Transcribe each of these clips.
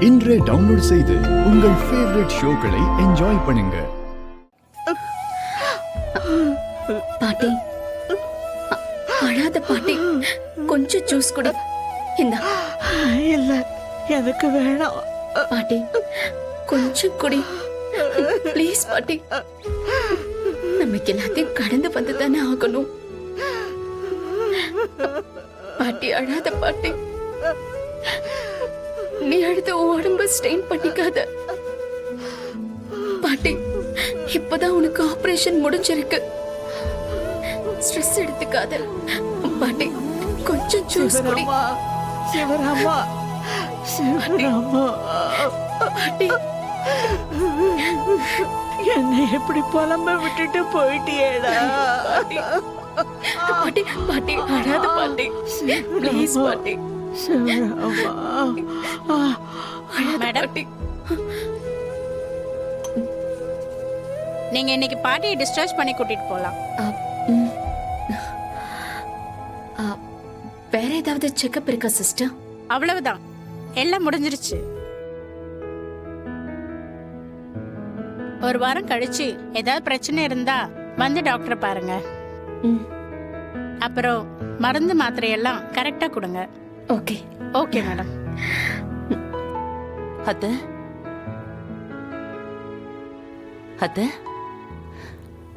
இன்றே டவுன்லோட் செய்து உங்கள் ஃபேவரட் ஷோக்களை என்ஜாய் பண்ணுங்க. பாட்டி, அழாத பாட்டி, கொஞ்சம் ஜூஸ் குடி. இந்த இல்ல, எனக்கு வேணாம். பாட்டி, கொஞ்சம் குடி ப்ளீஸ். பாட்டி, நமக்கு எல்லாத்தையும் கடந்து வந்து தானே ஆகணும். பாட்டி, அழாத பாட்டி. நீ அழுது உடம்பு ஸ்ட்ரெயின் பண்ணிக்காத பாட்டி. இப்பதான் உனக்கு ஆபரேஷன் முடிஞ்சிருக்கு. ஸ்ட்ரெஸ் எடுத்துக்காத பாட்டி. கொஞ்சம் ஜூஸ் குடி. சிவராமா, சிவராமா, பாட்டி, என்னை எப்படி புலம்ப விட்டுட்டு போயிட்டியேடா. பாட்டி, பாட்டி, அழாத பாட்டி, ப்ளீஸ் பாட்டி. சிவராமா, அழாத பாட்டி. நீங்க இன்னைக்கு பாட்டியை டிஸ்சார்ஜ் பண்ணி கூட்டிட்டு போலாம். வேற ஏதாவது செக்கப் இருக்கா சிஸ்டர்? அவ்வளவுதான், எல்லாம் முடிஞ்சிருச்சு. ஒரு வாரம் கழிச்சு ஏதாவது பிரச்சனை இருந்தா வந்து டாக்டரை பாருங்க. அப்புறம் மருந்து மாத்திரையெல்லாம் கரெக்டா கொடுங்க. Okay okay madam. அத்தை, அத்தை,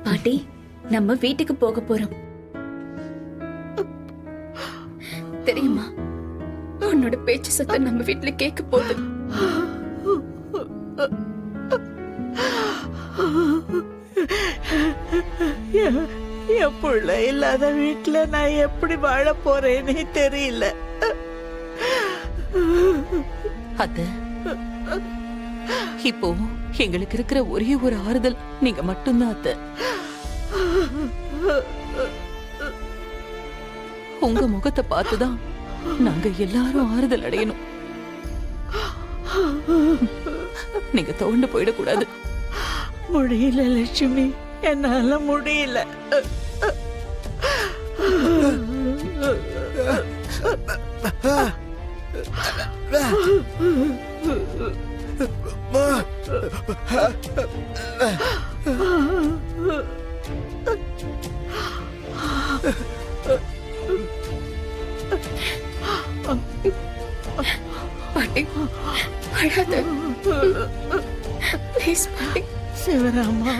பாட்டி, நம்ம வீட்டுக்கு போக போறோம். தெரியுமா, உன்னோட பேச்சு சத்தம் நம்ம வீட்டுல கேட்க போகுது. என் புள்ள இல்லாத வீட்டுல நான் எப்படி வாழ போறேனே தெரியல. அத்தை, இப்போ எங்களுக்கு இருக்கிற ஒரே ஒரு ஆறுதல் நீங்க மட்டும்தான் அத்தை. உங்க முகத்தை பார்த்துதான் நாங்க எல்லாரும் ஆறுதல் அடையணும். நீங்க தோண்டு போயிடக்கூடாது. முடியல லட்சுமி, என்னால முடியல. பாட்டி, அழாத ப்ளீஸ் பாட்டி. சிவராமா,